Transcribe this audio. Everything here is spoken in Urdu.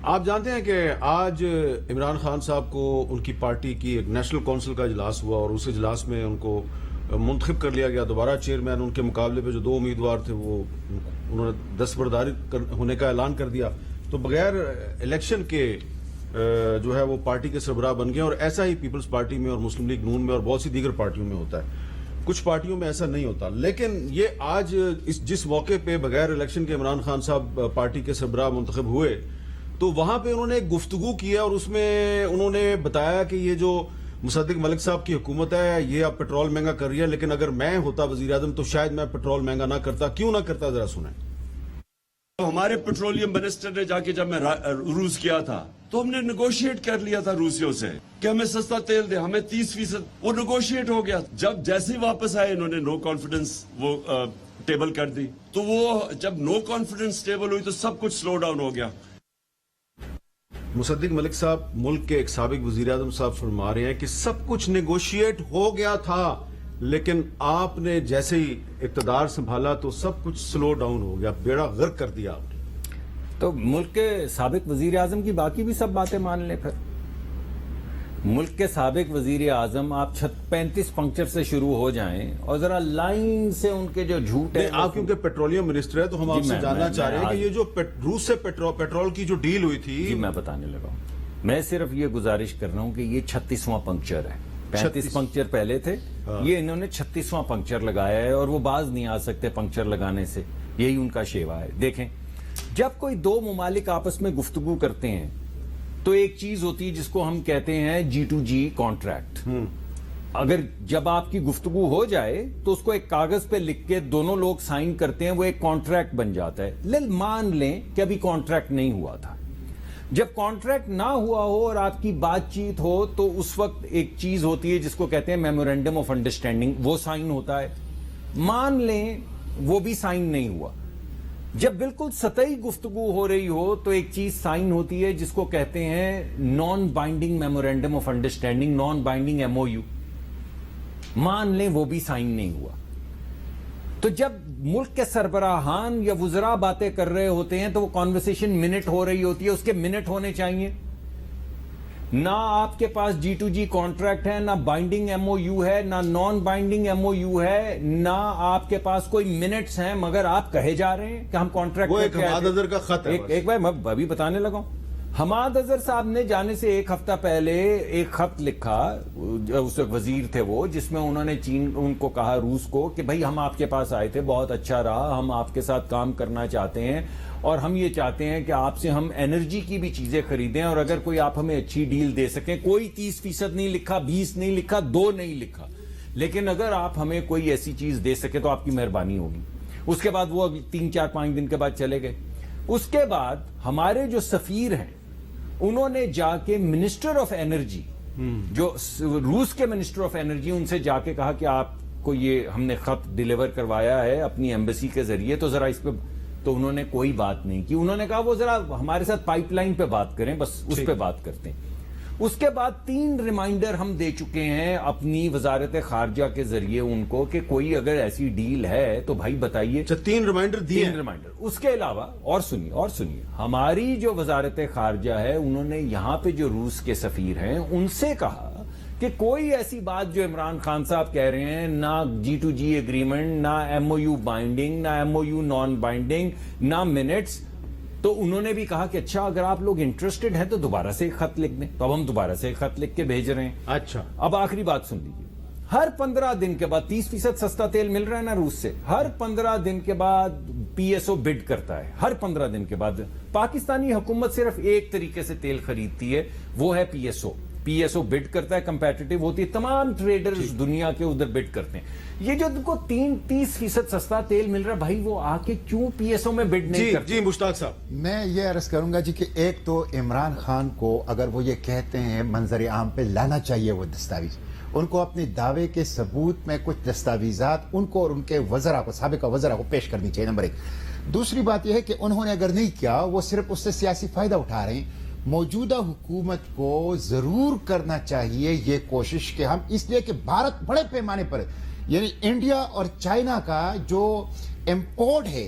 آپ جانتے ہیں کہ آج عمران خان صاحب کو ان کی پارٹی کی ایک نیشنل کونسل کا اجلاس ہوا اور اس اجلاس میں ان کو منتخب کر لیا گیا دوبارہ چیئرمین. ان کے مقابلے پہ جو 2 امیدوار تھے وہ انہوں نے دستبرداری ہونے کا اعلان کر دیا. تو بغیر الیکشن کے جو ہے وہ پارٹی کے سربراہ بن گئے. اور ایسا ہی پیپلز پارٹی میں اور مسلم لیگ نون میں اور بہت سی دیگر پارٹیوں میں ہوتا ہے. کچھ پارٹیوں میں ایسا نہیں ہوتا. لیکن یہ آج جس موقع پہ بغیر الیکشن کے عمران خان صاحب پارٹی کے سربراہ منتخب ہوئے تو وہاں پہ انہوں نے ایک گفتگو کیا اور اس میں انہوں نے بتایا کہ یہ جو مصدق ملک صاحب کی حکومت ہے یہ اب پیٹرول مہنگا کر رہی ہے, لیکن اگر میں ہوتا وزیر اعظم تو شاید میں پیٹرول مہنگا نہ کرتا. کیوں نہ کرتا, ذرا سنیں. ہمارے پیٹرولیم منسٹر نے جا کے جب میں روس کیا تھا تو ہم نے نیگوشیٹ کر لیا تھا روسیوں سے کہ ہمیں سستا تیل دے, ہمیں 30%. وہ نیگوشیٹ ہو گیا. جب جیسے ہی واپس آئے انہوں نے نو کانفیڈنس وہ ٹیبل کر دی. تو وہ جب نو کانفیڈنس ٹیبل ہوئی تو سب کچھ سلو ڈاؤن ہو گیا. مصدق ملک صاحب ملک کے ایک سابق وزیر اعظم صاحب فرما رہے ہیں کہ سب کچھ نیگوشیٹ ہو گیا تھا, لیکن آپ نے جیسے ہی اقتدار سنبھالا تو سب کچھ سلو ڈاؤن ہو گیا, بیڑا غرق کر دیا آپ نے. تو ملک کے سابق وزیر اعظم کی باقی بھی سب باتیں مان لیں. پھر ملک کے سابق وزیر اعظم آپ 35 پنکچر سے شروع ہو جائیں اور ذرا لائن سے ان کے جو جھوٹ ہے. آپ کیونکہ پیٹرولیم منسٹر ہے تو ہم آپ سے جاننا چاہ رہے ہیں کہ یہ جو روس سے پیٹرول کی جو ڈیل ہوئی تھی. میں بتانے لگا ہوں. میں صرف یہ گزارش کر رہا ہوں کہ یہ 36واں پنکچر ہے. 35 پنکچر پہلے تھے, یہ انہوں نے 36واں پنکچر لگایا ہے اور وہ باز نہیں آ سکتے پنکچر لگانے سے. یہی ان کا شیوا ہے. دیکھیں, جب کوئی 2 ممالک آپس میں گفتگو کرتے ہیں تو ایک چیز ہوتی ہے جس کو ہم کہتے ہیں G2G کانٹریکٹ. اگر جب آپ کی گفتگو ہو جائے تو اس کو ایک کاغذ پہ لکھ کے دونوں لوگ سائن کرتے ہیں, وہ ایک کانٹریکٹ بن جاتا ہے. مان لیں کہ ابھی کانٹریکٹ نہیں ہوا تھا. جب کانٹریکٹ نہ ہوا ہو اور آپ کی بات چیت ہو تو اس وقت ایک چیز ہوتی ہے جس کو کہتے ہیں میمورینڈم آف انڈرسٹینڈنگ, وہ سائن ہوتا ہے. مان لیں وہ بھی سائن نہیں ہوا. جب بالکل سطحی گفتگو ہو رہی ہو تو ایک چیز سائن ہوتی ہے جس کو کہتے ہیں naan binding memorandum of understanding, naan binding MOU. مان لیں وہ بھی سائن نہیں ہوا. تو جب ملک کے سربراہان یا وزراء باتیں کر رہے ہوتے ہیں تو وہ کانورسیشن منٹ ہو رہی ہوتی ہے, اس کے منٹ ہونے چاہیے. نہ آپ کے پاس G2G کانٹریکٹ ہے, نہ بائنڈنگ MOU ہے, نہ نان بائنڈنگ MOU ہے, نہ آپ کے پاس کوئی منٹس ہیں, مگر آپ کہے جا رہے ہیں کہ ہم کانٹریکٹ. وہ ایک حماد اظہر کا خط ہے. ایک بار میں ابھی بتانے لگا ہوں. حماد اظہر صاحب نے جانے سے 1 ہفتہ پہلے ایک خط لکھا, اس وقت وزیر تھے وہ, جس میں انہوں نے ان کو کہا, روس کو, کہ بھائی ہم آپ کے پاس آئے تھے, بہت اچھا رہا, ہم آپ کے ساتھ کام کرنا چاہتے ہیں اور ہم یہ چاہتے ہیں کہ آپ سے ہم انرجی کی بھی چیزیں خریدیں اور اگر کوئی آپ ہمیں اچھی ڈیل دے سکیں. کوئی 30% نہیں لکھا, 20 نہیں لکھا, 2 نہیں لکھا, لیکن اگر آپ ہمیں کوئی ایسی چیز دے سکیں تو آپ کی مہربانی ہوگی. اس کے بعد وہ 3-4-5 دن کے بعد چلے گئے. اس کے بعد ہمارے جو سفیر ہیں انہوں نے جا کے منسٹر آف انرجی, جو روس کے منسٹر آف انرجی, ان سے جا کے کہا کہ آپ کو یہ ہم نے خط ڈیلیور کروایا ہے اپنی ایمبیسی کے ذریعے, تو ذرا اس پہ. تو انہوں نے کوئی بات نہیں کی. انہوں نے کہا وہ ذرا ہمارے ساتھ پائپ لائن پہ بات کریں, بس اس پہ بات کرتے ہیں. اس کے بعد 3 ریمائنڈر ہم دے چکے ہیں اپنی وزارت خارجہ کے ذریعے ان کو کہ کوئی اگر ایسی ڈیل ہے تو بھائی بتائیے. 3 ریمائنڈر دیے. 3 ریمائنڈر. اس کے علاوہ اور سنیے, ہماری جو وزارت خارجہ ہے انہوں نے یہاں پہ جو روس کے سفیر ہیں ان سے کہا کہ کوئی ایسی بات جو عمران خان صاحب کہہ رہے ہیں, نہ G2G ایگریمنٹ, نہ MOU بائنڈنگ, نہ MOU نان بائنڈنگ, نہ منٹس. تو انہوں نے بھی کہا کہ اچھا اگر آپ لوگ انٹرسٹڈ ہیں تو دوبارہ سے ایک خط لکھ دیں. تو اب ہم دوبارہ سے ایک خط لکھ کے بھیج رہے ہیں. اچھا, اب آخری بات سن لیجیے. ہر 15 دن کے بعد 30% سستا تیل مل رہا ہے نا روس سے, ہر 15 دن کے بعد PSO بڈ کرتا ہے. ہر 15 دن کے بعد پاکستانی حکومت صرف ایک طریقے سے تیل خریدتی ہے, وہ ہے PSO بڈ کرتا ہے, کمپیٹیٹو ہوتی ہے, تمام ٹریڈرز دنیا کے ادھر بڈ کرتے ہیں. یہ جو ان کو 30% سستا تیل مل رہا ہے, بھائی وہ آ کے کیوں PSO میں بڈ نہیں کرتے؟ جی مشتاق صاحب, میں یہ عرض کروں گا جی کہ ایک تو عمران خان کو اگر وہ یہ کہتے ہیں منظر عام پہ لانا چاہیے وہ دستاویز, ان کو اپنے دعوے کے ثبوت میں کچھ دستاویزات ان کو اور ان کے وزراء کو, سابقہ وزراء کو پیش کرنی چاہیے. نمبر 1. دوسری بات یہ ہے کہ انہوں نے اگر نہیں کیا, وہ صرف اس سے سیاسی فائدہ اٹھا رہے ہیں. موجودہ حکومت کو ضرور کرنا چاہیے یہ کوشش کہ ہم, اس لیے کہ بھارت بڑے پیمانے پر, یعنی انڈیا اور چائنا کا جو امپورٹ ہے